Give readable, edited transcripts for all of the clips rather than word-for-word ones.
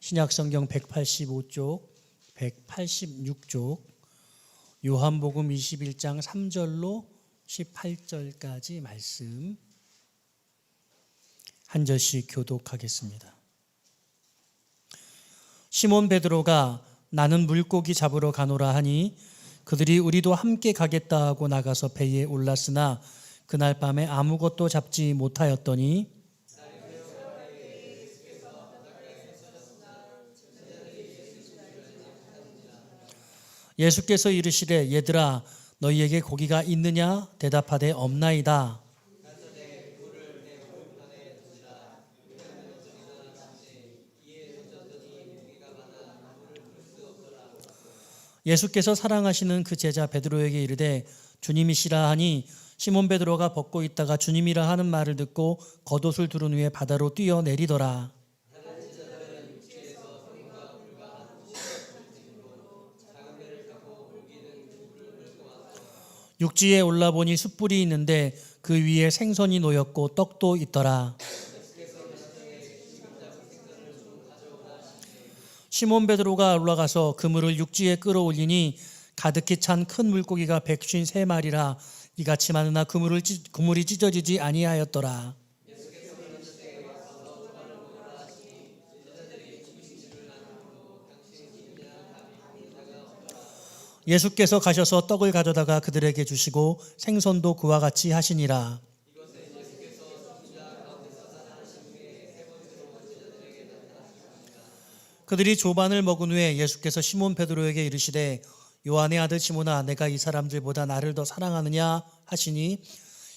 신약성경 185쪽, 186쪽, 요한복음 21장 3절로 18절까지 말씀 한 절씩 교독하겠습니다. 시몬 베드로가 나는 물고기 잡으러 가노라 하니 그들이 우리도 함께 가겠다 하고 나가서 배에 올랐으나 그날 밤에 아무것도 잡지 못하였더니 예수께서 이르시되 얘들아 너희에게 고기가 있느냐 대답하되 없나이다. 예수께서 사랑하시는 그 제자 베드로에게 이르되 주님이시라 하니 시몬 베드로가 벗고 있다가 주님이라 하는 말을 듣고 겉옷을 두른 후에 바다로 뛰어내리더라. 육지에 올라보니 숯불이 있는데 그 위에 생선이 놓였고 떡도 있더라. 시몬 베드로가 올라가서 그물을 육지에 끌어올리니 가득히 찬 큰 물고기가 153마리라 이같이 많으나 그물이 찢어지지 아니하였더라. 예수께서 가셔서 떡을 가져다가 그들에게 주시고 생선도 그와 같이 하시니라. 그들이 조반을 먹은 후에 예수께서 시몬 베드로에게 이르시되 요한의 아들 시몬아 내가 이 사람들보다 나를 더 사랑하느냐 하시니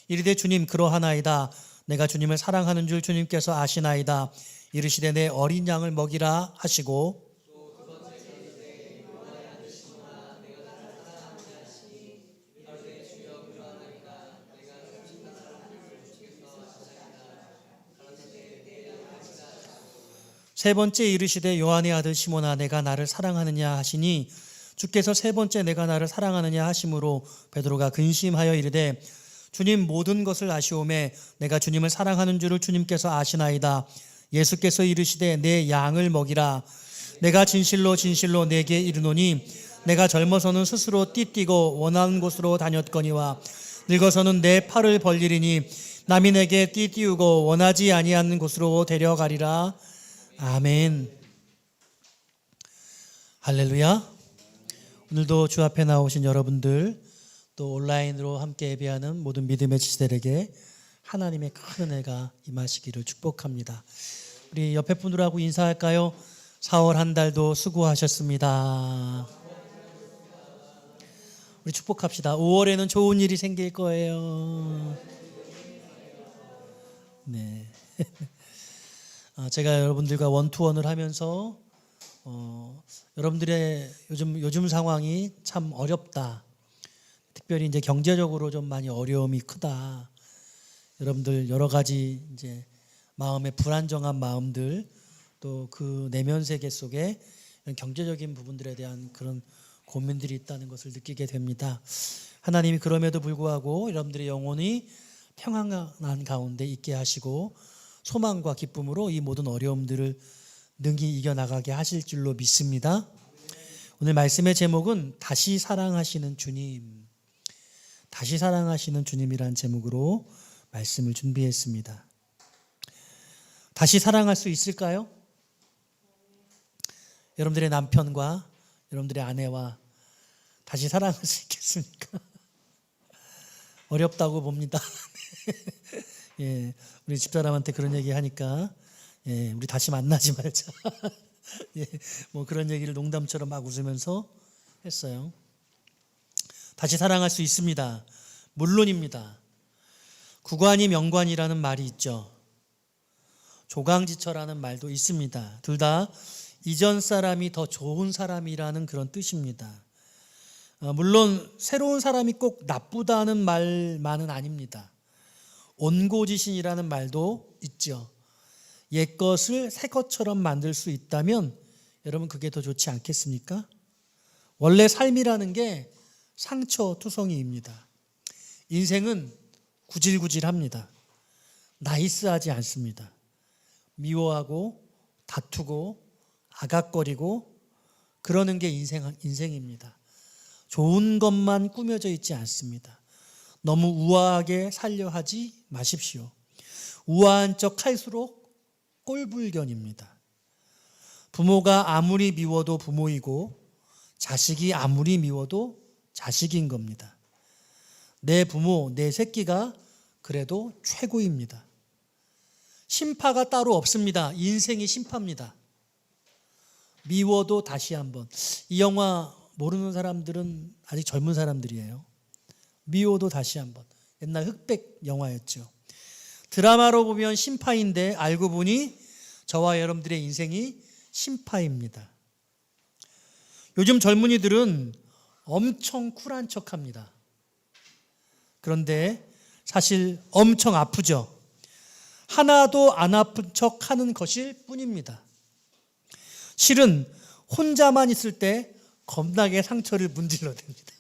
이르되 주님 그러하나이다. 내가 주님을 사랑하는 줄 주님께서 아시나이다. 이르시되 내 어린 양을 먹이라 하시고 세 번째 이르시되 요한의 아들 시몬아 내가 나를 사랑하느냐 하시니 주께서 세 번째 내가 나를 사랑하느냐 하심으로 베드로가 근심하여 이르되 주님 모든 것을 아시오매 내가 주님을 사랑하는 줄을 주님께서 아시나이다. 예수께서 이르시되 내 양을 먹이라. 내가 진실로 진실로 내게 이르노니 내가 젊어서는 스스로 띠뛰고 원하는 곳으로 다녔거니와 늙어서는 내 팔을 벌리리니 남이 내게 띠띠우고 원하지 아니하는 곳으로 데려가리라. 아멘. 할렐루야. 오늘도 주 앞에 나오신 여러분들 또 온라인으로 함께 예배하는 모든 믿음의 지체들에게 하나님의 큰 은혜가 임하시기를 축복합니다. 우리 옆에 분들하고 인사할까요? 4월 한 달도 수고하셨습니다. 우리 축복합시다. 5월에는 좋은 일이 생길 거예요. 네. 제가 여러분들과 원투원을 하면서 여러분들의 요즘 상황이 참 어렵다. 특별히 이제 경제적으로 좀 많이 어려움이 크다. 여러분들 여러 가지 이제 마음의 불안정한 마음들 또 그 내면 세계 속에 경제적인 부분들에 대한 그런 고민들이 있다는 것을 느끼게 됩니다. 하나님이 그럼에도 불구하고 여러분들의 영혼이 평안한 가운데 있게 하시고 소망과 기쁨으로 이 모든 어려움들을 능히 이겨나가게 하실 줄로 믿습니다. 오늘 말씀의 제목은 다시 사랑하시는 주님, 다시 사랑하시는 주님이라는 제목으로 말씀을 준비했습니다. 다시 사랑할 수 있을까요? 여러분들의 남편과 여러분들의 아내와 다시 사랑할 수 있겠습니까? 어렵다고 봅니다. 예, 우리 집사람한테 그런 얘기 하니까 예, 우리 다시 만나지 말자. 예, 뭐 그런 얘기를 농담처럼 막 웃으면서 했어요. 다시 사랑할 수 있습니다. 물론입니다. 구관이 명관이라는 말이 있죠. 조강지처라는 말도 있습니다. 둘 다 이전 사람이 더 좋은 사람이라는 그런 뜻입니다. 물론 새로운 사람이 꼭 나쁘다는 말만은 아닙니다. 온고지신이라는 말도 있죠. 옛것을 새것처럼 만들 수 있다면 여러분 그게 더 좋지 않겠습니까? 원래 삶이라는 게 상처투성이입니다. 인생은 구질구질합니다. 나이스하지 않습니다. 미워하고 다투고 아각거리고 그러는 게 인생입니다. 좋은 것만 꾸며져 있지 않습니다. 너무 우아하게 살려 하지 마십시오. 우아한 척 할수록 꼴불견입니다. 부모가 아무리 미워도 부모이고 자식이 아무리 미워도 자식인 겁니다. 내 부모, 내 새끼가 그래도 최고입니다. 심파가 따로 없습니다. 인생이 심파입니다. 미워도 다시 한번. 이 영화 모르는 사람들은 아직 젊은 사람들이에요. 미워도 다시 한번. 옛날 흑백 영화였죠. 드라마로 보면 심파인데 알고 보니 저와 여러분들의 인생이 심파입니다. 요즘 젊은이들은 엄청 쿨한 척합니다. 그런데 사실 엄청 아프죠. 하나도 안 아픈 척 하는 것일 뿐입니다. 실은 혼자만 있을 때 겁나게 상처를 문질러댑니다.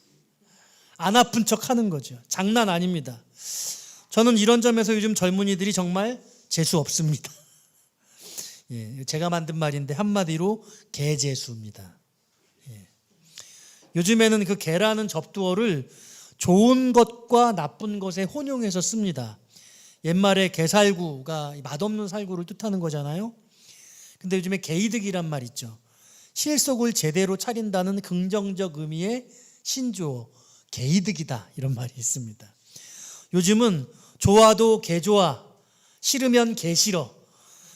안 아픈 척 하는 거죠. 장난 아닙니다. 저는 이런 점에서 요즘 젊은이들이 정말 재수 없습니다. 예, 제가 만든 말인데 한마디로 개재수입니다. 예. 요즘에는 그 개라는 접두어를 좋은 것과 나쁜 것에 혼용해서 씁니다. 옛말에 개살구가 맛없는 살구를 뜻하는 거잖아요. 근데 요즘에 개이득이란 말 있죠. 실속을 제대로 차린다는 긍정적 의미의 신조어, 개이득이다 이런 말이 있습니다. 요즘은 좋아도 개좋아, 싫으면 개싫어,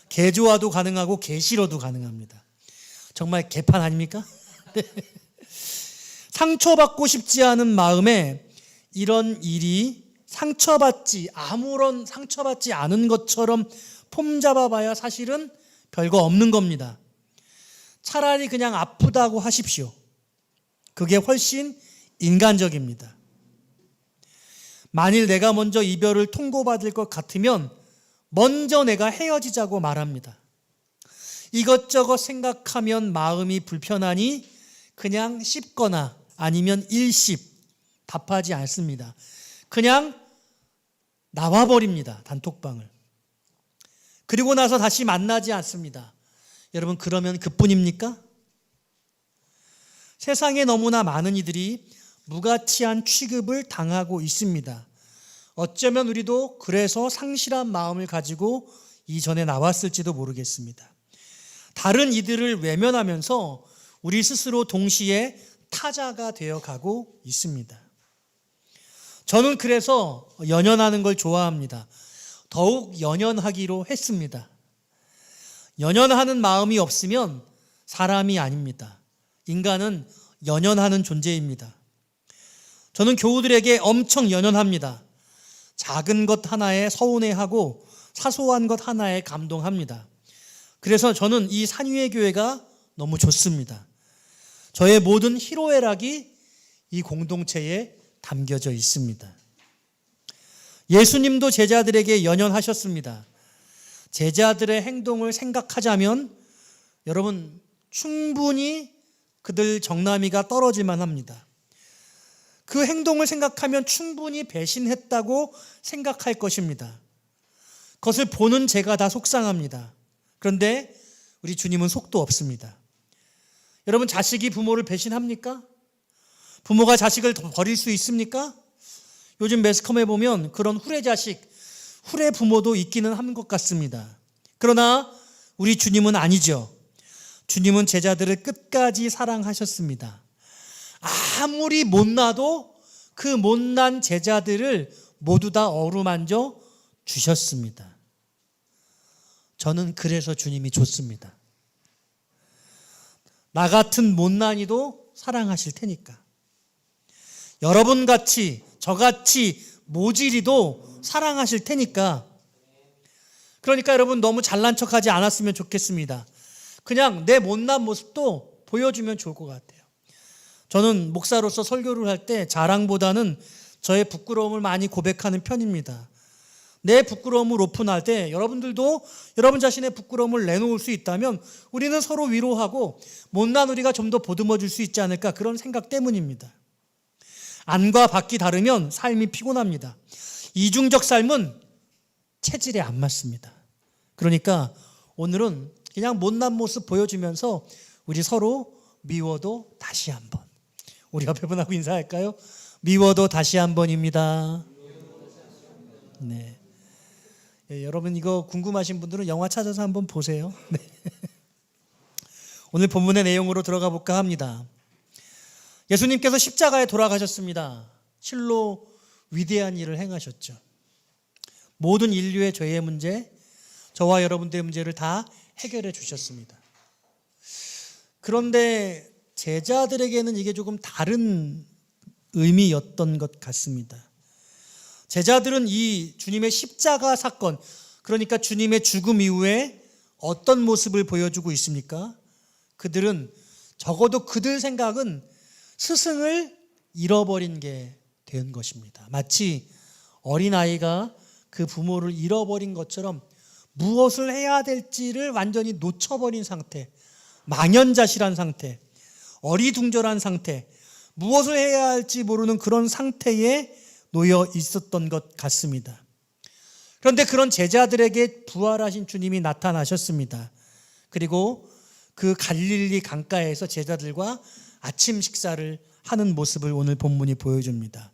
개좋아도 가능하고 개싫어도 가능합니다. 정말 개판 아닙니까? 상처받고 싶지 않은 마음에 이런 일이 아무런 상처받지 않은 것처럼 폼잡아봐야 사실은 별거 없는 겁니다. 차라리 그냥 아프다고 하십시오. 그게 훨씬 인간적입니다. 만일 내가 먼저 이별을 통보받을 것 같으면 먼저 내가 헤어지자고 말합니다. 이것저것 생각하면 마음이 불편하니 그냥 씹거나 아니면 일십, 답하지 않습니다. 그냥 나와버립니다. 단톡방을. 그리고 나서 다시 만나지 않습니다. 여러분, 그러면 그뿐입니까? 세상에 너무나 많은 이들이 무가치한 취급을 당하고 있습니다. 어쩌면 우리도 그래서 상실한 마음을 가지고 이전에 나왔을지도 모르겠습니다. 다른 이들을 외면하면서 우리 스스로 동시에 타자가 되어가고 있습니다. 저는 그래서 연연하는 걸 좋아합니다. 더욱 연연하기로 했습니다. 연연하는 마음이 없으면 사람이 아닙니다. 인간은 연연하는 존재입니다. 저는 교우들에게 엄청 연연합니다. 작은 것 하나에 서운해하고 사소한 것 하나에 감동합니다. 그래서 저는 이 산위의 교회가 너무 좋습니다. 저의 모든 희로애락이 이 공동체에 담겨져 있습니다. 예수님도 제자들에게 연연하셨습니다. 제자들의 행동을 생각하자면 여러분 충분히 그들 정남이가 떨어질만 합니다. 그 행동을 생각하면 충분히 배신했다고 생각할 것입니다. 그것을 보는 제가 다 속상합니다. 그런데 우리 주님은 속도 없습니다. 여러분, 자식이 부모를 배신합니까? 부모가 자식을 버릴 수 있습니까? 요즘 매스컴에 보면 그런 후레 자식, 후레 부모도 있기는 한 것 같습니다. 그러나 우리 주님은 아니죠. 주님은 제자들을 끝까지 사랑하셨습니다. 아무리 못나도 그 못난 제자들을 모두 다 어루만져 주셨습니다. 저는 그래서 주님이 좋습니다. 나 같은 못난이도 사랑하실 테니까. 여러분같이 저같이 모질이도 사랑하실 테니까. 그러니까 여러분 너무 잘난 척하지 않았으면 좋겠습니다. 그냥 내 못난 모습도 보여주면 좋을 것 같아요. 저는 목사로서 설교를 할 때 자랑보다는 저의 부끄러움을 많이 고백하는 편입니다. 내 부끄러움을 오픈할 때 여러분들도 여러분 자신의 부끄러움을 내놓을 수 있다면 우리는 서로 위로하고 못난 우리가 좀 더 보듬어 줄 수 있지 않을까, 그런 생각 때문입니다. 안과 밖이 다르면 삶이 피곤합니다. 이중적 삶은 체질에 안 맞습니다. 그러니까 오늘은 그냥 못난 모습 보여주면서 우리 서로 미워도 다시 한번. 우리 옆에 분하고 인사할까요? 미워도 다시 한번입니다. 네. 예, 여러분 이거 궁금하신 분들은 영화 찾아서 한번 보세요. 네. 오늘 본문의 내용으로 들어가 볼까 합니다. 예수님께서 십자가에 돌아가셨습니다. 실로 위대한 일을 행하셨죠. 모든 인류의 죄의 문제, 저와 여러분들의 문제를 다 해결해 주셨습니다. 그런데 제자들에게는 이게 조금 다른 의미였던 것 같습니다. 제자들은 이 주님의 십자가 사건, 그러니까 주님의 죽음 이후에 어떤 모습을 보여주고 있습니까? 그들은 적어도 그들 생각은 스승을 잃어버린 게 된 것입니다. 마치 어린아이가 그 부모를 잃어버린 것처럼 무엇을 해야 될지를 완전히 놓쳐버린 상태, 망연자실한 상태, 어리둥절한 상태, 무엇을 해야 할지 모르는 그런 상태에 놓여 있었던 것 같습니다. 그런데 그런 제자들에게 부활하신 주님이 나타나셨습니다. 그리고 그 갈릴리 강가에서 제자들과 아침 식사를 하는 모습을 오늘 본문이 보여줍니다.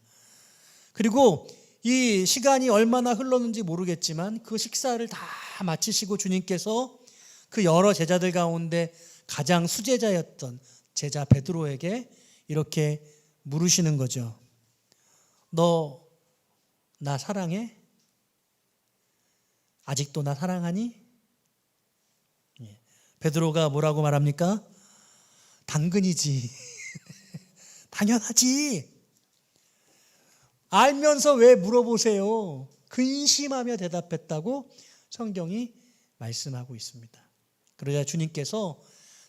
그리고 이 시간이 얼마나 흘렀는지 모르겠지만 그 식사를 다 마치시고 주님께서 그 여러 제자들 가운데 가장 수제자였던 제자 베드로에게 이렇게 물으시는 거죠. 너 나 사랑해? 아직도 나 사랑하니? 베드로가 뭐라고 말합니까? 당근이지. 당연하지. 알면서 왜 물어보세요? 근심하며 대답했다고 성경이 말씀하고 있습니다. 그러자 주님께서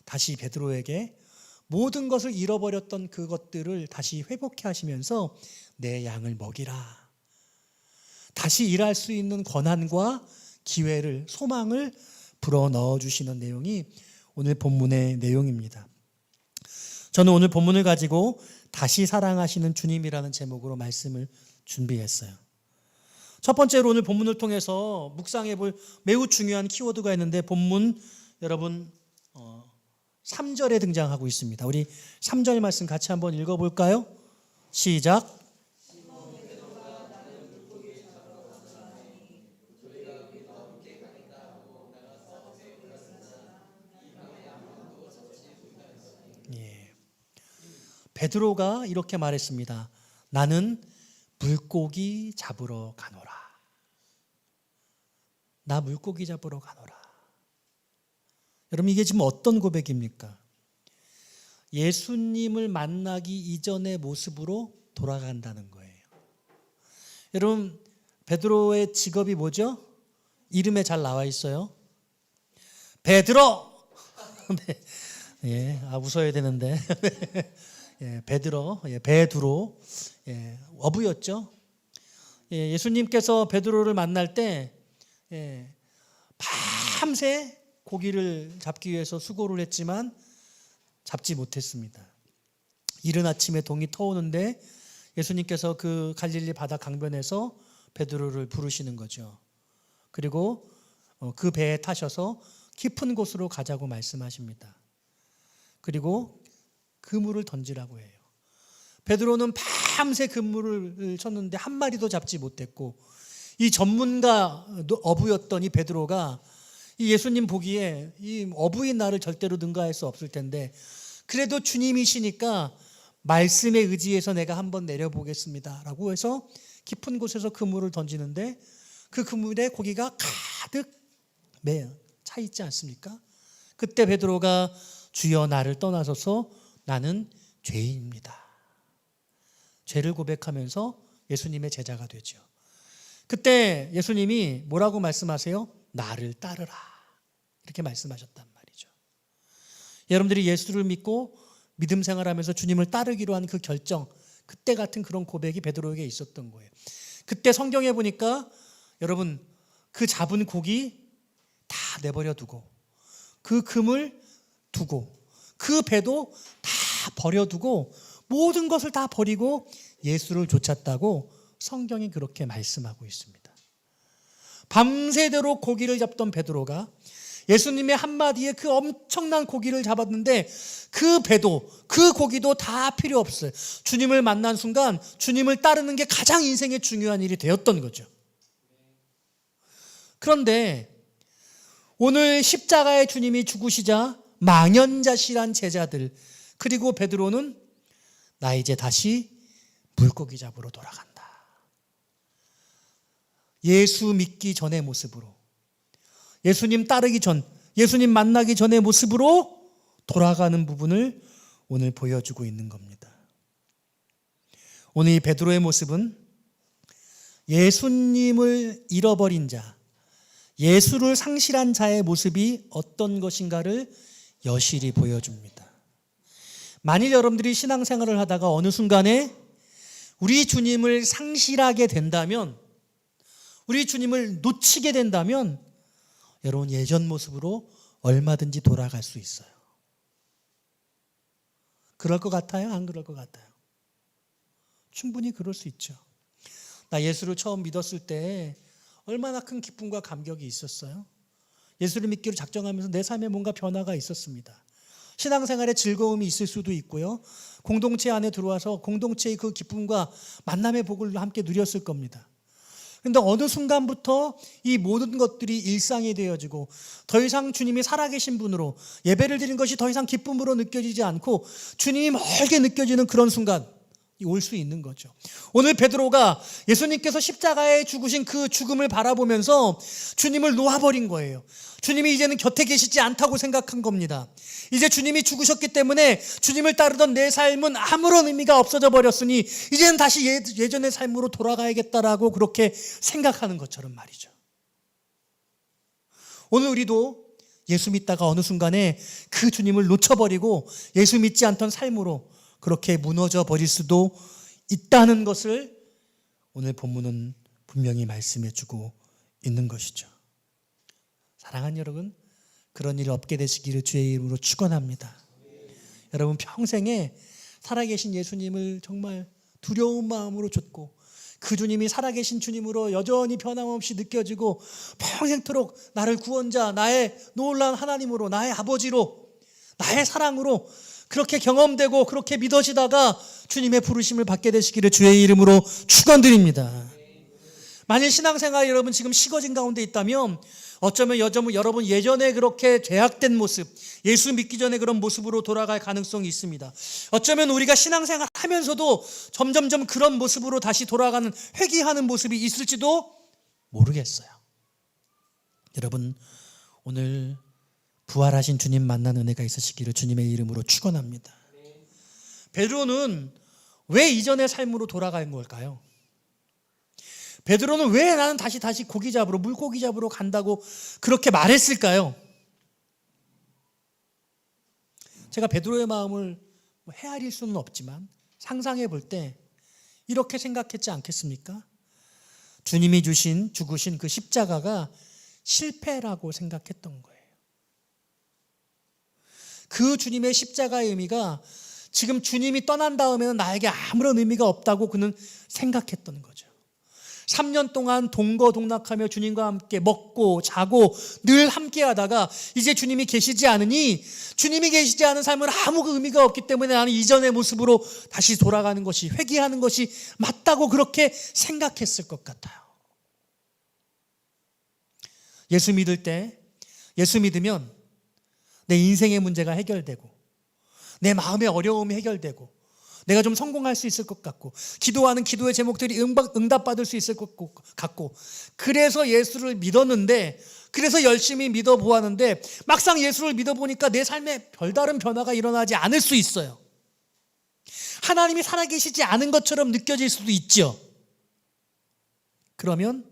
다시 베드로에게 모든 것을 잃어버렸던 그것들을 다시 회복해 하시면서 내 양을 먹이라. 다시 일할 수 있는 권한과 기회를, 소망을 불어넣어 주시는 내용이 오늘 본문의 내용입니다. 저는 오늘 본문을 가지고 다시 사랑하시는 주님이라는 제목으로 말씀을 준비했어요. 첫 번째로 오늘 본문을 통해서 묵상해 볼 매우 중요한 키워드가 있는데 본문 여러분 3절에 등장하고 있습니다. 우리 3절 말씀 같이 한번 읽어볼까요? 시작. 베드로가 이렇게 말했습니다. 나는 물고기 잡으러 가노라. 나 물고기 잡으러 가노라. 여러분 이게 지금 어떤 고백입니까? 예수님을 만나기 이전의 모습으로 돌아간다는 거예요. 여러분 베드로의 직업이 뭐죠? 이름에 잘 나와 있어요. 베드로. 네. 예, 웃어야 되는데. 예, 베드로, 어부였죠. 예수님께서 베드로를 만날 때 밤새 고기를 잡기 위해서 수고를 했지만 잡지 못했습니다. 이른 아침에 동이 터오는데 예수님께서 그 갈릴리 바다 강변에서 베드로를 부르시는 거죠. 그리고 그 배에 타셔서 깊은 곳으로 가자고 말씀하십니다. 그리고 그물을 던지라고 해요. 베드로는 밤새 그물을 쳤는데 한 마리도 잡지 못했고 이 전문가 어부였던 이 베드로가 이 예수님 보기에 이 어부인 나를 절대로 능가할 수 없을 텐데 그래도 주님이시니까 말씀에 의지해서 내가 한번 내려보겠습니다 라고 해서 깊은 곳에서 그물을 던지는데 그 그물에 고기가 가득 차 있지 않습니까? 그때 베드로가 주여 나를 떠나소서 나는 죄인입니다. 죄를 고백하면서 예수님의 제자가 되죠. 그때 예수님이 뭐라고 말씀하세요? 나를 따르라. 이렇게 말씀하셨단 말이죠. 여러분들이 예수를 믿고 믿음 생활하면서 주님을 따르기로 한 그 결정, 그때 같은 그런 고백이 베드로에게 있었던 거예요. 그때 성경에 보니까 여러분 그 잡은 고기 다 내버려 두고 그 금을 두고 그 배도 다 버려두고 모든 것을 다 버리고 예수를 쫓았다고 성경이 그렇게 말씀하고 있습니다. 밤새도록 고기를 잡던 베드로가 예수님의 한마디에 그 엄청난 고기를 잡았는데 그 배도 그 고기도 다 필요 없어요. 주님을 만난 순간 주님을 따르는 게 가장 인생의 중요한 일이 되었던 거죠. 그런데 오늘 십자가에 주님이 죽으시자 망연자실한 제자들 그리고 베드로는 나 이제 다시 물고기 잡으러 돌아간다. 예수 믿기 전의 모습으로, 예수님 따르기 전, 예수님 만나기 전의 모습으로 돌아가는 부분을 오늘 보여주고 있는 겁니다. 오늘 이 베드로의 모습은 예수님을 잃어버린 자, 예수를 상실한 자의 모습이 어떤 것인가를 여실히 보여줍니다. 만일 여러분들이 신앙생활을 하다가 어느 순간에 우리 주님을 상실하게 된다면, 우리 주님을 놓치게 된다면 여러분 예전 모습으로 얼마든지 돌아갈 수 있어요. 그럴 것 같아요? 안 그럴 것 같아요? 충분히 그럴 수 있죠. 나 예수를 처음 믿었을 때 얼마나 큰 기쁨과 감격이 있었어요. 예수를 믿기로 작정하면서 내 삶에 뭔가 변화가 있었습니다. 신앙생활에 즐거움이 있을 수도 있고요. 공동체 안에 들어와서 공동체의 그 기쁨과 만남의 복을 함께 누렸을 겁니다. 그런데 어느 순간부터 이 모든 것들이 일상이 되어지고 더 이상 주님이 살아계신 분으로 예배를 드리는 것이 더 이상 기쁨으로 느껴지지 않고 주님이 멀게 느껴지는 그런 순간 올 수 있는 거죠. 오늘 베드로가 예수님께서 십자가에 죽으신 그 죽음을 바라보면서 주님을 놓아버린 거예요. 주님이 이제는 곁에 계시지 않다고 생각한 겁니다. 이제 주님이 죽으셨기 때문에 주님을 따르던 내 삶은 아무런 의미가 없어져 버렸으니 이제는 다시 예전의 삶으로 돌아가야겠다라고 그렇게 생각하는 것처럼 말이죠. 오늘 우리도 예수 믿다가 어느 순간에 그 주님을 놓쳐버리고 예수 믿지 않던 삶으로 그렇게 무너져 버릴 수도 있다는 것을 오늘 본문은 분명히 말씀해 주고 있는 것이죠. 사랑하는 여러분, 그런 일 없게 되시기를 주의 이름으로 축원합니다. 여러분 평생에 살아계신 예수님을 정말 두려운 마음으로 좇고 그 주님이 살아계신 주님으로 여전히 변함없이 느껴지고 평생토록 나를 구원자, 나의 놀라운 하나님으로, 나의 아버지로, 나의 사랑으로 그렇게 경험되고 그렇게 믿어지다가 주님의 부르심을 받게 되시기를 주의 이름으로 축원드립니다. 만일 신앙생활 여러분 지금 식어진 가운데 있다면 어쩌면 여러분 예전에 그렇게 죄악된 모습, 예수 믿기 전에 그런 모습으로 돌아갈 가능성이 있습니다. 어쩌면 우리가 신앙생활 하면서도 점점점 그런 모습으로 다시 돌아가는 회귀하는 모습이 있을지도 모르겠어요. 여러분 오늘 부활하신 주님 만난 은혜가 있으시기를 주님의 이름으로 축원합니다. 베드로는 왜 이전의 삶으로 돌아간 걸까요? 베드로는 왜 나는 다시 고기 잡으러 물고기 잡으러 간다고 그렇게 말했을까요? 제가 베드로의 마음을 헤아릴 수는 없지만 상상해 볼 때 이렇게 생각했지 않겠습니까? 주님이 죽으신 그 십자가가 실패라고 생각했던 거예요. 그 주님의 십자가의 의미가 지금 주님이 떠난 다음에는 나에게 아무런 의미가 없다고 그는 생각했던 거죠. 3년 동안 동거동락하며 주님과 함께 먹고 자고 늘 함께 하다가 이제 주님이 계시지 않으니 주님이 계시지 않은 삶은 아무 의미가 없기 때문에 나는 이전의 모습으로 다시 돌아가는 것이, 회귀하는 것이 맞다고 그렇게 생각했을 것 같아요. 예수 믿을 때, 예수 믿으면 내 인생의 문제가 해결되고 내 마음의 어려움이 해결되고 내가 좀 성공할 수 있을 것 같고 기도하는 기도의 제목들이 응답받을 수 있을 것 같고 그래서 예수를 믿었는데, 그래서 열심히 믿어보았는데 막상 예수를 믿어보니까 내 삶에 별다른 변화가 일어나지 않을 수 있어요. 하나님이 살아계시지 않은 것처럼 느껴질 수도 있죠. 그러면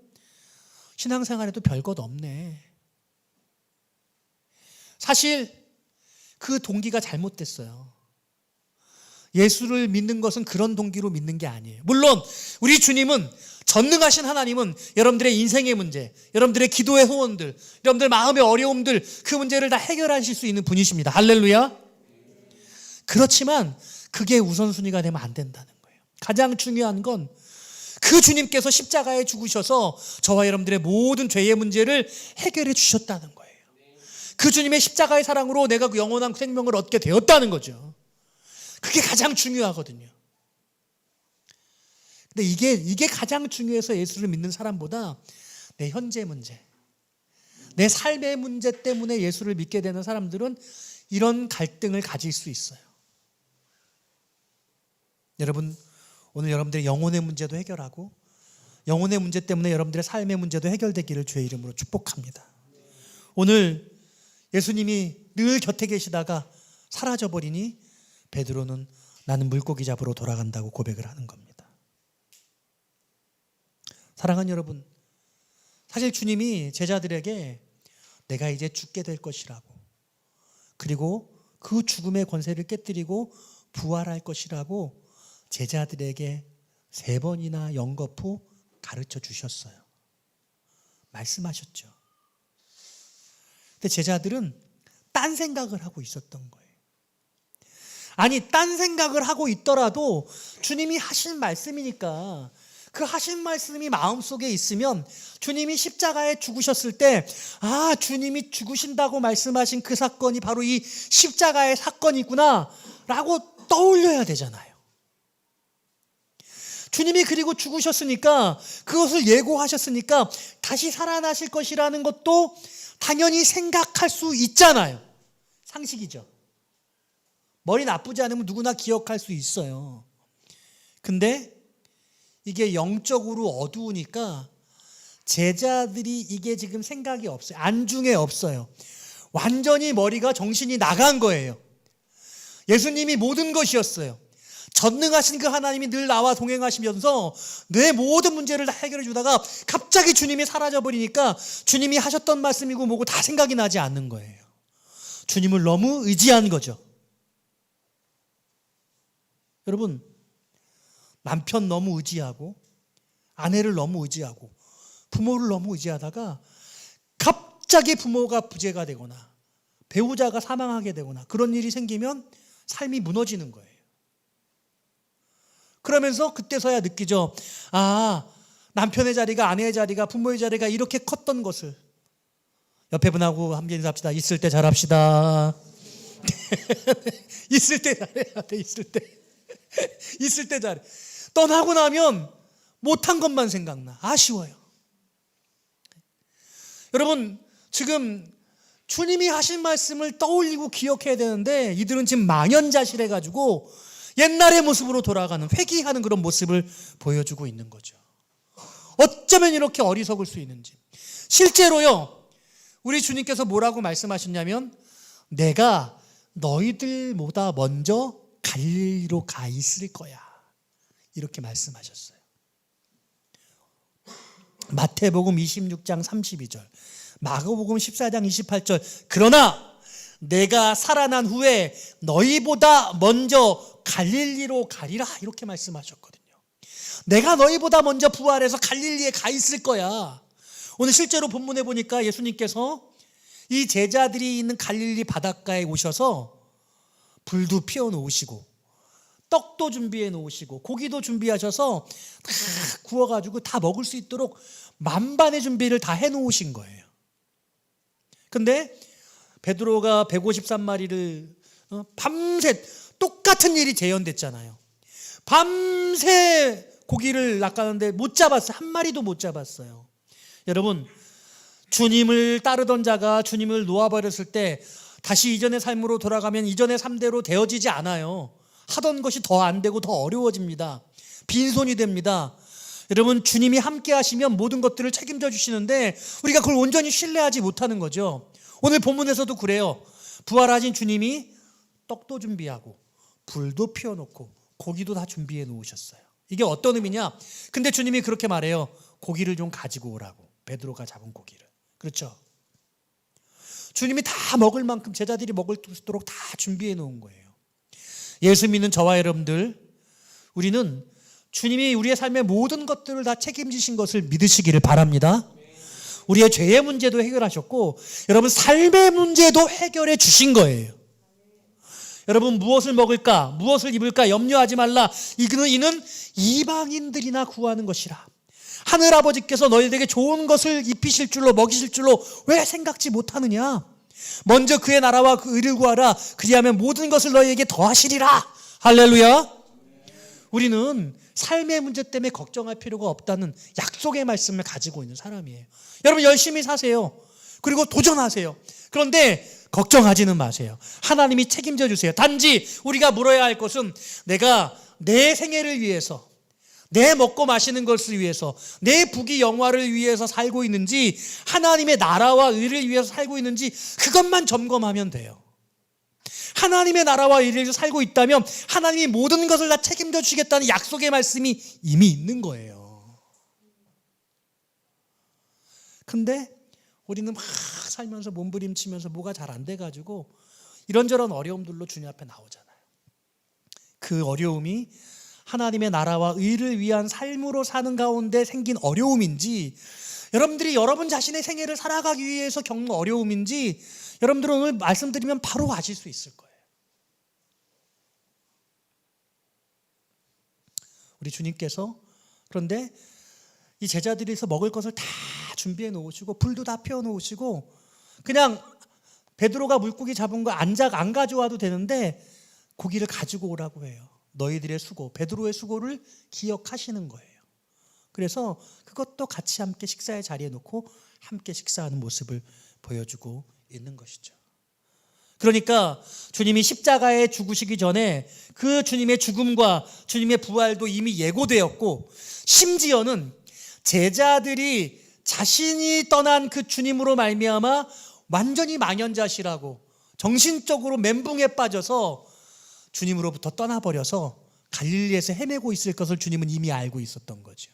신앙생활에도 별것 없네. 사실 그 동기가 잘못됐어요. 예수를 믿는 것은 그런 동기로 믿는 게 아니에요. 물론 우리 주님은, 전능하신 하나님은 여러분들의 인생의 문제, 여러분들의 기도의 소원들, 여러분들 마음의 어려움들, 그 문제를 다 해결하실 수 있는 분이십니다. 할렐루야. 그렇지만 그게 우선순위가 되면 안 된다는 거예요. 가장 중요한 건 그 주님께서 십자가에 죽으셔서 저와 여러분들의 모든 죄의 문제를 해결해 주셨다는 거예요. 그 주님의 십자가의 사랑으로 내가 그 영원한 생명을 얻게 되었다는 거죠. 그게 가장 중요하거든요. 근데 이게 가장 중요해서 예수를 믿는 사람보다 내 현재 문제, 내 삶의 문제 때문에 예수를 믿게 되는 사람들은 이런 갈등을 가질 수 있어요. 여러분, 오늘 여러분들의 영혼의 문제도 해결하고 영혼의 문제 때문에 여러분들의 삶의 문제도 해결되기를 주의 이름으로 축복합니다. 오늘 예수님이 늘 곁에 계시다가 사라져버리니 베드로는 나는 물고기 잡으러 돌아간다고 고백을 하는 겁니다. 사랑하는 여러분, 사실 주님이 제자들에게 내가 이제 죽게 될 것이라고, 그리고 그 죽음의 권세를 깨뜨리고 부활할 것이라고 제자들에게 3번이나 연거푸 가르쳐 주셨어요. 말씀하셨죠. 근데 제자들은 딴 생각을 하고 있었던 거예요. 아니, 딴 생각을 하고 있더라도 주님이 하신 말씀이니까 그 하신 말씀이 마음속에 있으면 주님이 십자가에 죽으셨을 때 주님이 죽으신다고 말씀하신 그 사건이 바로 이 십자가의 사건이구나 라고 떠올려야 되잖아요. 주님이 그리고 죽으셨으니까, 그것을 예고하셨으니까 다시 살아나실 것이라는 것도 당연히 생각할 수 있잖아요. 상식이죠. 머리 나쁘지 않으면 누구나 기억할 수 있어요. 근데 이게 영적으로 어두우니까 제자들이 이게 지금 생각이 없어요. 안중에 없어요. 완전히 머리가 정신이 나간 거예요. 예수님이 모든 것이었어요. 전능하신 그 하나님이 늘 나와 동행하시면서 내 모든 문제를 다 해결해 주다가 갑자기 주님이 사라져버리니까 주님이 하셨던 말씀이고 뭐고 다 생각이 나지 않는 거예요. 주님을 너무 의지한 거죠. 여러분, 남편 너무 의지하고 아내를 너무 의지하고 부모를 너무 의지하다가 갑자기 부모가 부재가 되거나 배우자가 사망하게 되거나 그런 일이 생기면 삶이 무너지는 거예요. 그러면서 그때서야 느끼죠. 남편의 자리가, 아내의 자리가, 부모의 자리가 이렇게 컸던 것을. 옆에 분하고 함께 인사합시다. 있을 때 잘합시다. 있을 때 잘해야 돼. 있을 때 잘해. 떠나고 나면 못한 것만 생각나. 아쉬워요. 여러분, 지금 주님이 하신 말씀을 떠올리고 기억해야 되는데 이들은 지금 망연자실해가지고 옛날의 모습으로 돌아가는, 회귀하는 그런 모습을 보여주고 있는 거죠. 어쩌면 이렇게 어리석을 수 있는지. 실제로요, 우리 주님께서 뭐라고 말씀하셨냐면 내가 너희들보다 먼저 갈릴리로 가 있을 거야, 이렇게 말씀하셨어요. 마태복음 26장 32절, 마가복음 14장 28절, 그러나 내가 살아난 후에 너희보다 먼저 갈릴리로 가리라, 이렇게 말씀하셨거든요. 내가 너희보다 먼저 부활해서 갈릴리에 가 있을 거야. 오늘 실제로 본문에 보니까 예수님께서 이 제자들이 있는 갈릴리 바닷가에 오셔서 불도 피워 놓으시고 떡도 준비해 놓으시고 고기도 준비하셔서 다 구워가지고 다 먹을 수 있도록 만반의 준비를 다 해 놓으신 거예요. 근데 베드로가 153마리를 밤새 똑같은 일이 재현됐잖아요. 밤새 고기를 낚았는데 못 잡았어요. 한 마리도 못 잡았어요. 여러분, 주님을 따르던 자가 주님을 놓아버렸을 때 다시 이전의 삶으로 돌아가면 이전의 삶대로 되어지지 않아요. 하던 것이 더 안 되고 더 어려워집니다. 빈손이 됩니다. 여러분, 주님이 함께 하시면 모든 것들을 책임져 주시는데 우리가 그걸 온전히 신뢰하지 못하는 거죠. 오늘 본문에서도 그래요. 부활하신 주님이 떡도 준비하고 불도 피워놓고 고기도 다 준비해 놓으셨어요. 이게 어떤 의미냐? 근데 주님이 그렇게 말해요. 고기를 좀 가지고 오라고. 베드로가 잡은 고기를. 그렇죠? 주님이 다 먹을 만큼 제자들이 먹을 수 있도록 다 준비해 놓은 거예요. 예수 믿는 저와 여러분들, 우리는 주님이 우리의 삶의 모든 것들을 다 책임지신 것을 믿으시기를 바랍니다. 우리의 죄의 문제도 해결하셨고 여러분 삶의 문제도 해결해 주신 거예요. 여러분, 무엇을 먹을까, 무엇을 입을까 염려하지 말라. 이는 이방인들이나 구하는 것이라. 하늘아버지께서 너희들에게 좋은 것을 입히실 줄로, 먹이실 줄로 왜 생각지 못하느냐. 먼저 그의 나라와 그 의를 구하라. 그리하면 모든 것을 너희에게 더하시리라. 할렐루야. 우리는 삶의 문제 때문에 걱정할 필요가 없다는 약속의 말씀을 가지고 있는 사람이에요. 여러분 열심히 사세요. 그리고 도전하세요. 그런데 걱정하지는 마세요. 하나님이 책임져 주세요. 단지 우리가 물어야 할 것은 내가 내 생애를 위해서, 내 먹고 마시는 것을 위해서, 내 부귀 영화를 위해서 살고 있는지, 하나님의 나라와 의를 위해서 살고 있는지 그것만 점검하면 돼요. 하나님의 나라와 의를 위해서 살고 있다면 하나님이 모든 것을 다 책임져 주시겠다는 약속의 말씀이 이미 있는 거예요. 근데 우리는 막 살면서 몸부림치면서 뭐가 잘 안 돼가지고 이런저런 어려움들로 주님 앞에 나오잖아요. 그 어려움이 하나님의 나라와 의를 위한 삶으로 사는 가운데 생긴 어려움인지, 여러분들이 여러분 자신의 생애를 살아가기 위해서 겪는 어려움인지 여러분들은 오늘 말씀드리면 바로 아실 수 있을 거예요. 우리 주님께서 그런데 이 제자들이서 먹을 것을 다 준비해 놓으시고 불도 다 피워 놓으시고 그냥 베드로가 물고기 잡은 거 안 가져와도 되는데 고기를 가지고 오라고 해요. 너희들의 수고, 베드로의 수고를 기억하시는 거예요. 그래서 그것도 같이 함께 식사의 자리에 놓고 함께 식사하는 모습을 보여주고 있는 것이죠. 그러니까 주님이 십자가에 죽으시기 전에 그 주님의 죽음과 주님의 부활도 이미 예고되었고, 심지어는 제자들이 자신이 떠난 그 주님으로 말미암아 완전히 망연자실하고 정신적으로 멘붕에 빠져서 주님으로부터 떠나버려서 갈릴리에서 헤매고 있을 것을 주님은 이미 알고 있었던 거죠.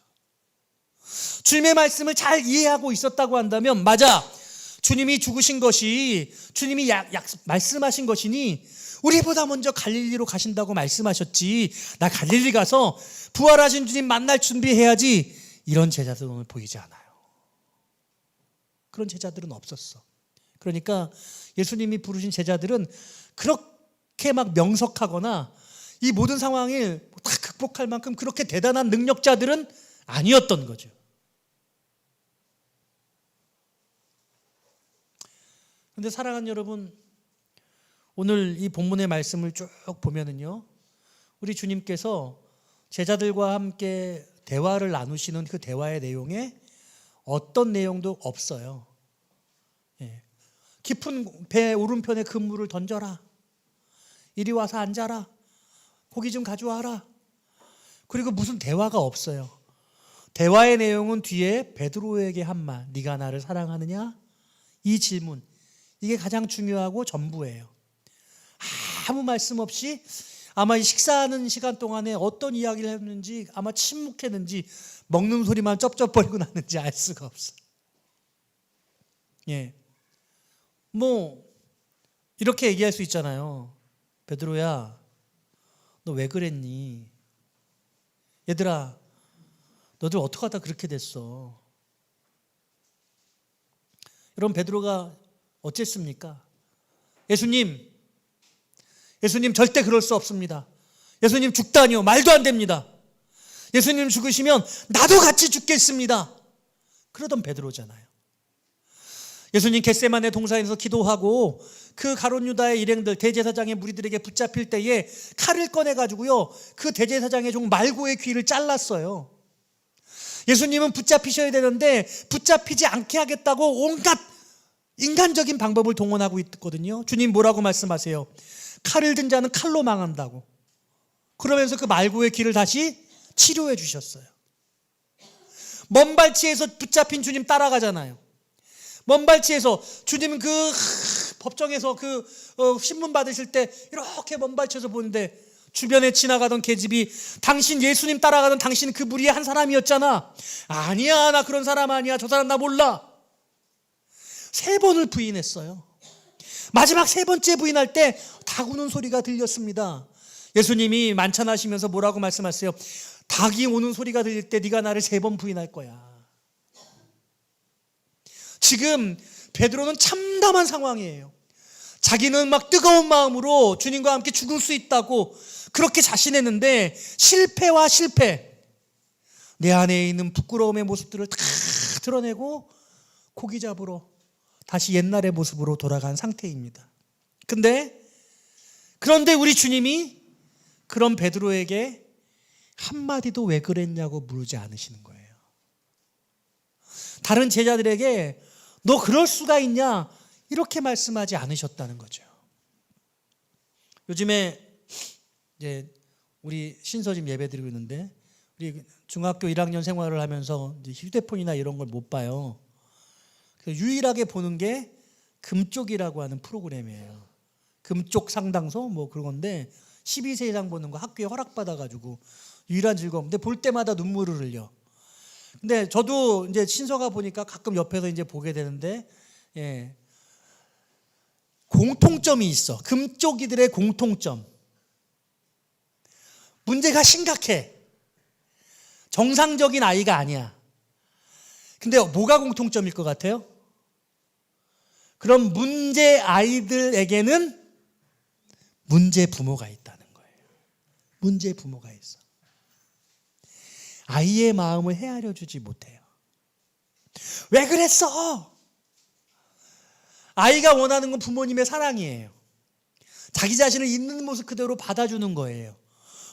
주님의 말씀을 잘 이해하고 있었다고 한다면, 맞아, 주님이 죽으신 것이, 주님이 말씀하신 것이니 우리보다 먼저 갈릴리로 가신다고 말씀하셨지, 나 갈릴리 가서 부활하신 주님 만날 준비해야지, 이런 제자들은 오늘 보이지 않아요. 그런 제자들은 없었어. 그러니까 예수님이 부르신 제자들은 그렇게 막 명석하거나 이 모든 상황을 다 극복할 만큼 그렇게 대단한 능력자들은 아니었던 거죠. 그런데 사랑하는 여러분, 오늘 이 본문의 말씀을 쭉 보면은요, 우리 주님께서 제자들과 함께 대화를 나누시는 그 대화의 내용에 어떤 내용도 없어요. 깊은 배 오른편에 그물을 던져라. 이리 와서 앉아라. 고기 좀 가져와라. 그리고 무슨 대화가 없어요. 대화의 내용은 뒤에 베드로에게 한 말, 네가 나를 사랑하느냐? 이 질문, 이게 가장 중요하고 전부예요. 아무 말씀 없이 아마 이 식사하는 시간 동안에 어떤 이야기를 했는지, 아마 침묵했는지, 먹는 소리만 쩝쩝거리고 나는지 알 수가 없어요. 뭐 이렇게 얘기할 수 있잖아요. 베드로야, 너 왜 그랬니? 얘들아, 너들 어떻게 하다 그렇게 됐어? 여러분, 베드로가 어쨌습니까? 예수님 절대 그럴 수 없습니다. 예수님 죽다니요, 말도 안 됩니다. 예수님 죽으시면 나도 같이 죽겠습니다. 그러던 베드로잖아요. 예수님 겟세마네 동산에서 기도하고 그 가룟 유다의 일행들, 대제사장의 무리들에게 붙잡힐 때에 칼을 꺼내가지고요, 그 대제사장의 종 말고의 귀를 잘랐어요. 예수님은 붙잡히셔야 되는데 붙잡히지 않게 하겠다고 온갖 인간적인 방법을 동원하고 있거든요. 주님 뭐라고 말씀하세요? 칼을 든 자는 칼로 망한다고. 그러면서 그 말고의 귀를 다시 치료해 주셨어요. 먼발치에서 붙잡힌 주님 따라가잖아요. 먼발치에서 주님은 그 법정에서 신문 받으실 때 이렇게 먼발치에서 보는데 주변에 지나가던 계집이 당신 예수님 따라가던 당신 그 무리의 한 사람이었잖아. 아니야, 나 그런 사람 아니야. 저 사람 나 몰라. 3번을 부인했어요. 마지막 3번째 부인할 때 닭 우는 소리가 들렸습니다. 예수님이 만찬하시면서 뭐라고 말씀하세요? 닭이 우는 소리가 들릴 때 네가 나를 3번 부인할 거야. 지금 베드로는 참담한 상황이에요. 자기는 막 뜨거운 마음으로 주님과 함께 죽을 수 있다고 그렇게 자신했는데 실패와 실패, 내 안에 있는 부끄러움의 모습들을 다 드러내고 고기 잡으러 다시 옛날의 모습으로 돌아간 상태입니다. 그런데 우리 주님이 그런 베드로에게 한마디도 왜 그랬냐고 물지 않으시는 거예요. 다른 제자들에게 너 그럴 수가 있냐 이렇게 말씀하지 않으셨다는 거죠. 요즘에 이제 우리 신서집 예배 드리고 있는데 우리 중학교 1학년 생활을 하면서 이제 휴대폰이나 이런 걸 못 봐요. 그래서 유일하게 보는 게 금쪽이라고 하는 프로그램이에요. 금쪽 상당소 뭐 그런 건데 12세 이상 보는 거 학교에 허락받아가지고 유일한 즐거움. 근데 볼 때마다 눈물을 흘려. 근데 저도 이제 신서가 보니까 가끔 옆에서 이제 보게 되는데, 예. 공통점이 있어. 금쪽이들의 공통점. 문제가 심각해. 정상적인 아이가 아니야. 근데 뭐가 공통점일 것 같아요? 그럼 문제 아이들에게는 문제 부모가 있다는 거예요. 문제 부모가 있어. 아이의 마음을 헤아려 주지 못해요. 왜 그랬어? 아이가 원하는 건 부모님의 사랑이에요. 자기 자신을 있는 모습 그대로 받아주는 거예요.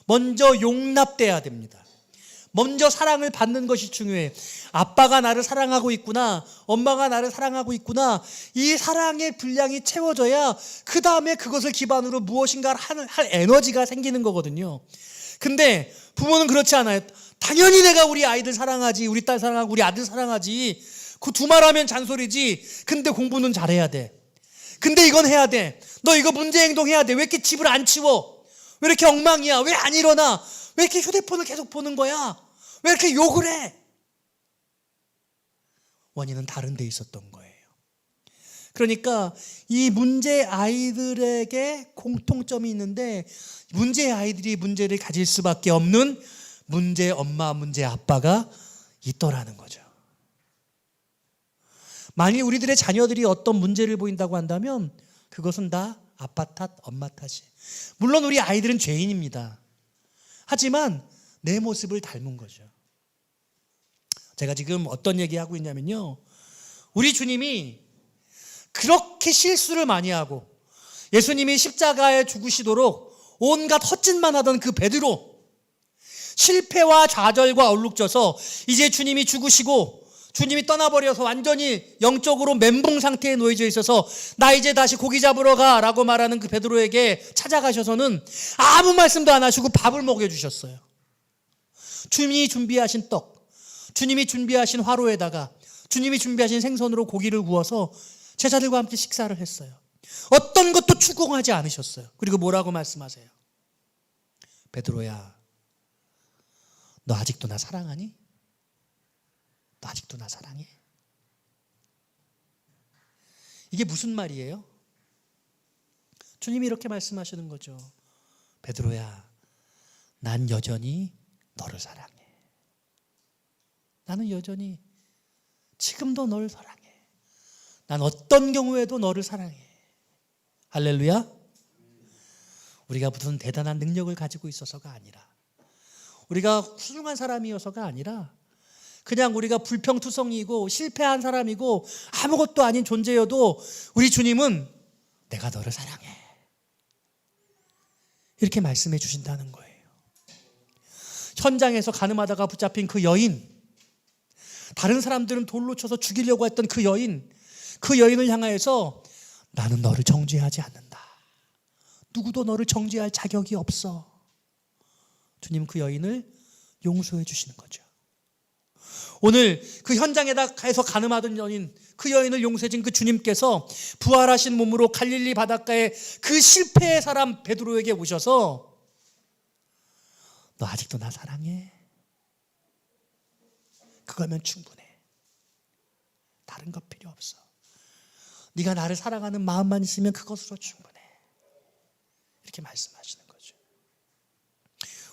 먼저 용납돼야 됩니다. 먼저 사랑을 받는 것이 중요해요. 아빠가 나를 사랑하고 있구나, 엄마가 나를 사랑하고 있구나, 이 사랑의 분량이 채워져야 그 다음에 그것을 기반으로 무엇인가 할 에너지가 생기는 거거든요. 근데 부모는 그렇지 않아요. 당연히 내가 우리 아이들 사랑하지, 우리 딸 사랑하고 우리 아들 사랑하지. 그 두 말하면 잔소리지. 근데 공부는 잘해야 돼. 근데 이건 해야 돼. 너 이거 문제 행동해야 돼. 왜 이렇게 집을 안 치워? 왜 이렇게 엉망이야? 왜 안 일어나? 왜 이렇게 휴대폰을 계속 보는 거야? 왜 이렇게 욕을 해? 원인은 다른 데 있었던 거예요. 그러니까 이 문제 아이들에게 공통점이 있는데 문제 아이들이 문제를 가질 수밖에 없는 문제 엄마, 문제 아빠가 있더라는 거죠. 만일 우리들의 자녀들이 어떤 문제를 보인다고 한다면 그것은 다 아빠 탓, 엄마 탓이에요. 물론 우리 아이들은 죄인입니다. 하지만 내 모습을 닮은 거죠. 제가 지금 어떤 얘기하고 있냐면요, 우리 주님이 그렇게 실수를 많이 하고 예수님이 십자가에 죽으시도록 온갖 헛짓만 하던 그 베드로, 실패와 좌절과 얼룩져서 이제 주님이 죽으시고 주님이 떠나버려서 완전히 영적으로 멘붕 상태에 놓여져 있어서 나 이제 다시 고기 잡으러 가라고 말하는 그 베드로에게 찾아가셔서는 아무 말씀도 안 하시고 밥을 먹여주셨어요. 주님이 준비하신 떡, 주님이 준비하신 화로에다가 주님이 준비하신 생선으로 고기를 구워서 제자들과 함께 식사를 했어요. 어떤 것도 추궁하지 않으셨어요. 그리고 뭐라고 말씀하세요? 베드로야, 너 아직도 나 사랑하니? 너 아직도 나 사랑해? 이게 무슨 말이에요? 주님이 이렇게 말씀하시는 거죠. 베드로야, 난 여전히 너를 사랑해. 나는 여전히 지금도 너를 사랑해. 난 어떤 경우에도 너를 사랑해. 할렐루야. 우리가 무슨 대단한 능력을 가지고 있어서가 아니라, 우리가 훌륭한 사람이어서가 아니라, 그냥 우리가 불평투성이고 실패한 사람이고 아무것도 아닌 존재여도 우리 주님은 내가 너를 사랑해, 이렇게 말씀해 주신다는 거예요. 현장에서 가늠하다가 붙잡힌 그 여인, 다른 사람들은 돌로 쳐서 죽이려고 했던 그 여인을 향하여서 나는 너를 정죄하지 않는다. 누구도 너를 정죄할 자격이 없어. 주님 그 여인을 용서해 주시는 거죠. 오늘 그 현장에서 가늠하던 여인, 그 여인을 용서해 준 그 주님께서 부활하신 몸으로 갈릴리 바닷가에 그 실패의 사람 베드로에게 오셔서 너 아직도 나 사랑해? 그거면 충분해. 다른 거 필요 없어. 네가 나를 사랑하는 마음만 있으면 그것으로 충분해. 이렇게 말씀하시는 거죠.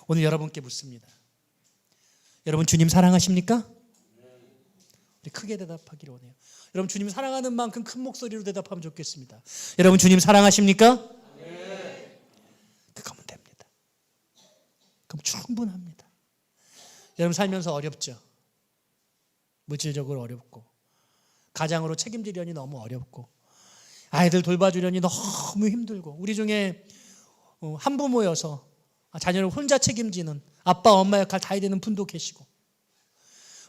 오늘 여러분께 묻습니다. 여러분 주님 사랑하십니까? 우리 크게 대답하기를 원해요. 여러분 주님 사랑하는 만큼 큰 목소리로 대답하면 좋겠습니다. 여러분 주님 사랑하십니까? 네. 그거면 됩니다. 그럼 충분합니다. 여러분 살면서 어렵죠. 물질적으로 어렵고 가장으로 책임지려니 너무 어렵고 아이들 돌봐주려니 너무 힘들고 우리 중에 한부모여서 자녀를 혼자 책임지는 아빠 엄마 역할 다 해야 되는 분도 계시고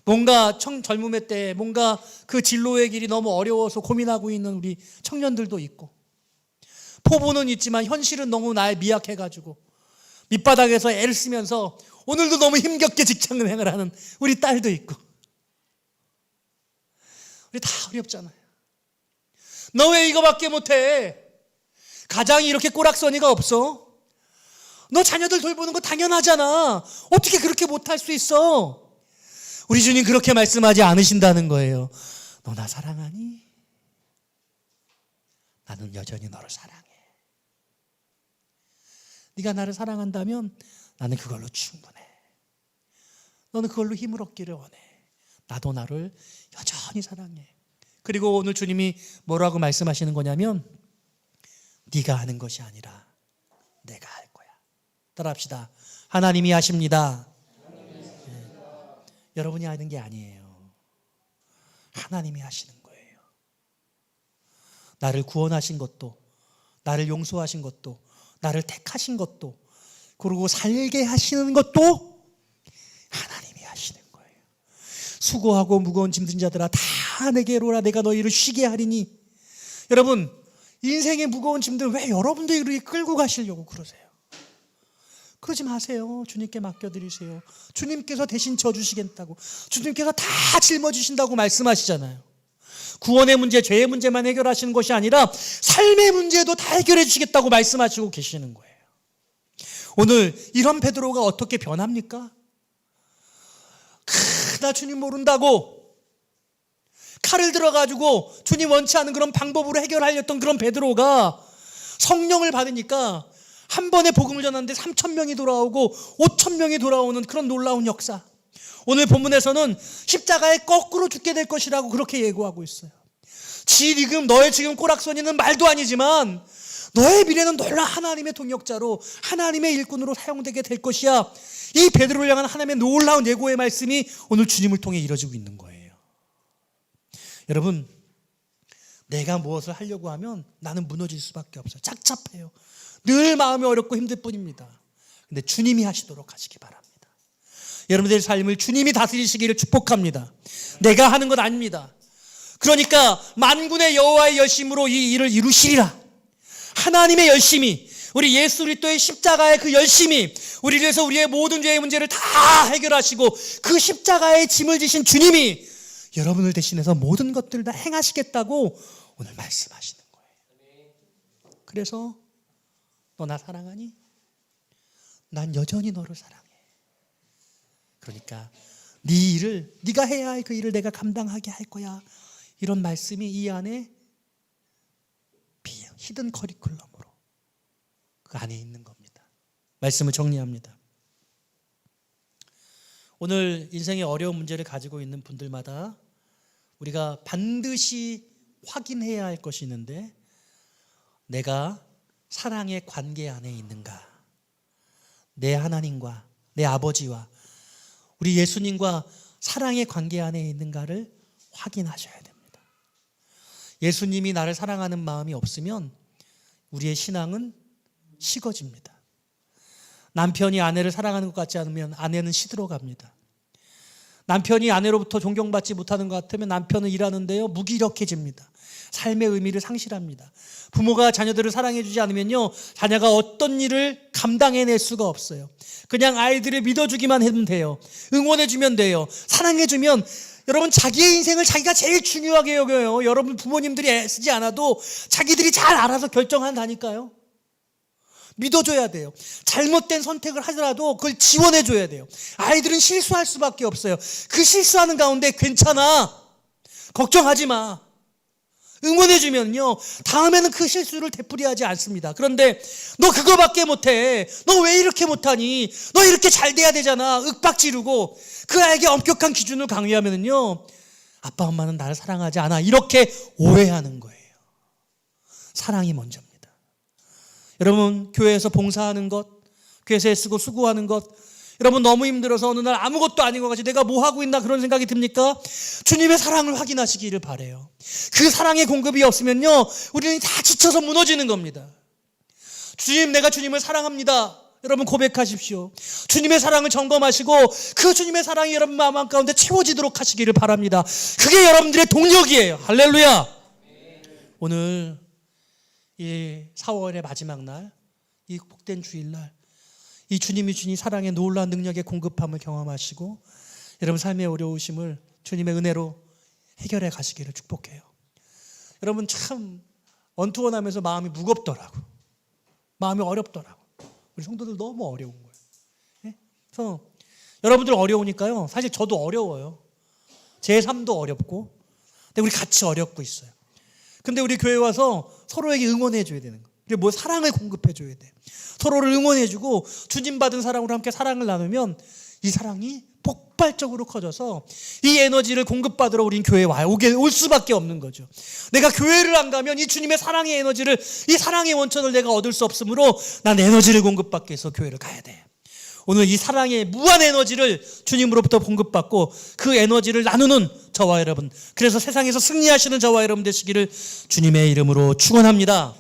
뭔가 젊음의 때 뭔가 그 진로의 길이 너무 어려워서 고민하고 있는 우리 청년들도 있고 포부는 있지만 현실은 너무 나에 미약해가지고 밑바닥에서 애를 쓰면서 오늘도 너무 힘겹게 직장생활을 하는 우리 딸도 있고 우리 다 어렵잖아요. 너 왜 이거밖에 못해? 가장이 이렇게 꼬락서니가 없어? 너 자녀들 돌보는 거 당연하잖아. 어떻게 그렇게 못할 수 있어? 우리 주님 그렇게 말씀하지 않으신다는 거예요. 너 나 사랑하니? 나는 여전히 너를 사랑해. 네가 나를 사랑한다면 나는 그걸로 충분해. 너는 그걸로 힘을 얻기를 원해. 나도 나를 여전히 사랑해. 그리고 오늘 주님이 뭐라고 말씀하시는 거냐면 네가 하는 것이 아니라 내가 할 거야. 따라합시다. 하나님이 하십니다. 여러분이 하는 게 아니에요. 하나님이 하시는 거예요. 나를 구원하신 것도 나를 용서하신 것도 나를 택하신 것도 그리고 살게 하시는 것도 하나님이 하시는 거예요. 수고하고 무거운 짐진 자들아 다 내게로 오라 내가 너희를 쉬게 하리니. 여러분 인생의 무거운 짐들 왜 여러분들이 이렇게 끌고 가시려고 그러세요? 그러지 마세요. 주님께 맡겨드리세요. 주님께서 대신 져주시겠다고 주님께서 다 짊어지신다고 말씀하시잖아요. 구원의 문제, 죄의 문제만 해결하시는 것이 아니라 삶의 문제도 다 해결해 주시겠다고 말씀하시고 계시는 거예요. 오늘 이런 베드로가 어떻게 변합니까? 나 주님 모른다고 칼을 들어가지고 주님 원치 않은 그런 방법으로 해결하려던 그런 베드로가 성령을 받으니까 한 번에 복음을 전하는데 3,000명이 돌아오고 5,000명이 돌아오는 그런 놀라운 역사. 오늘 본문에서는 십자가에 거꾸로 죽게 될 것이라고 그렇게 예고하고 있어요. 너의 지금 꼬락서니는 말도 아니지만 너의 미래는 놀라 하나님의 동역자로 하나님의 일꾼으로 사용되게 될 것이야. 이 베드로를 향한 하나님의 놀라운 예고의 말씀이 오늘 주님을 통해 이루어지고 있는 거예요. 여러분 내가 무엇을 하려고 하면 나는 무너질 수밖에 없어요. 착잡해요. 늘 마음이 어렵고 힘들 뿐입니다. 근데 주님이 하시도록 하시기 바랍니다. 여러분들의 삶을 주님이 다스리시기를 축복합니다. 내가 하는 것 아닙니다. 그러니까 만군의 여호와의 열심으로 이 일을 이루시리라. 하나님의 열심이 우리 예수 그리스도의 십자가의 그 열심이 우리를 위해서 우리의 모든 죄의 문제를 다 해결하시고 그 십자가의 짐을 지신 주님이 여러분을 대신해서 모든 것들을 다 행하시겠다고 오늘 말씀하시는 거예요. 그래서 너 나 사랑하니? 난 여전히 너를 사랑해. 그러니까 네가 해야 할 그 일을 내가 감당하게 할 거야. 이런 말씀이 이 안에 히든 커리큘럼으로 그 안에 있는 겁니다. 말씀을 정리합니다. 오늘 인생의 어려운 문제를 가지고 있는 분들마다 우리가 반드시 확인해야 할 것이 있는데 내가 사랑의 관계 안에 있는가? 내 하나님과 내 아버지와 우리 예수님과 사랑의 관계 안에 있는가를 확인하셔야 됩니다. 예수님이 나를 사랑하는 마음이 없으면 우리의 신앙은 식어집니다. 남편이 아내를 사랑하는 것 같지 않으면 아내는 시들어갑니다. 남편이 아내로부터 존경받지 못하는 것 같으면 남편은 일하는데요 무기력해집니다. 삶의 의미를 상실합니다. 부모가 자녀들을 사랑해주지 않으면요 자녀가 어떤 일을 감당해낼 수가 없어요. 그냥 아이들을 믿어주기만 하면 돼요. 응원해주면 돼요. 사랑해주면 여러분 자기의 인생을 자기가 제일 중요하게 여겨요. 여러분 부모님들이 애쓰지 않아도 자기들이 잘 알아서 결정한다니까요. 믿어줘야 돼요. 잘못된 선택을 하더라도 그걸 지원해줘야 돼요. 아이들은 실수할 수밖에 없어요. 그 실수하는 가운데 괜찮아. 걱정하지 마. 응원해주면요 다음에는 그 실수를 되풀이하지 않습니다. 그런데 너 그거밖에 못해. 너 왜 이렇게 못하니? 너 이렇게 잘 돼야 되잖아. 윽박 지르고 그 아이에게 엄격한 기준을 강요하면요 아빠 엄마는 나를 사랑하지 않아. 이렇게 오해하는 거예요. 사랑이 먼저입니다. 여러분 교회에서 봉사하는 것, 교회에서 애쓰고 수고하는 것, 여러분 너무 힘들어서 어느 날 아무것도 아닌 것 같이 내가 뭐 하고 있나 그런 생각이 듭니까? 주님의 사랑을 확인하시기를 바라요. 그 사랑의 공급이 없으면요 우리는 다 지쳐서 무너지는 겁니다. 주님, 내가 주님을 사랑합니다. 여러분 고백하십시오. 주님의 사랑을 점검하시고 그 주님의 사랑이 여러분 마음 가운데 채워지도록 하시기를 바랍니다. 그게 여러분들의 동력이에요. 할렐루야. 오늘 이 4월의 마지막 날, 이 복된 주일날, 이 주님이 주신 사랑의 놀라운 능력의 공급함을 경험하시고 여러분 삶의 어려우심을 주님의 은혜로 해결해 가시기를 축복해요. 여러분 참 원투원하면서 마음이 무겁더라고. 마음이 어렵더라고. 우리 성도들 너무 어려운 거예요. 예? 그래서 여러분들 어려우니까요. 사실 저도 어려워요. 제 삶도 어렵고, 근데 우리 같이 어렵고 있어요. 근데 우리 교회 와서 서로에게 응원해 줘야 되는 거예요. 그리고 뭐 사랑을 공급해 줘야 돼요. 서로를 응원해 주고 주님 받은 사랑으로 함께 사랑을 나누면 이 사랑이 폭발적으로 커져서 이 에너지를 공급받으러 우린 교회에 올 수밖에 없는 거죠. 내가 교회를 안 가면 이 주님의 사랑의 에너지를, 이 사랑의 원천을 내가 얻을 수 없으므로 난 에너지를 공급받기 위해서 교회를 가야 돼. 오늘 이 사랑의 무한 에너지를 주님으로부터 공급받고 그 에너지를 나누는 저와 여러분, 그래서 세상에서 승리하시는 저와 여러분 되시기를 주님의 이름으로 축원합니다.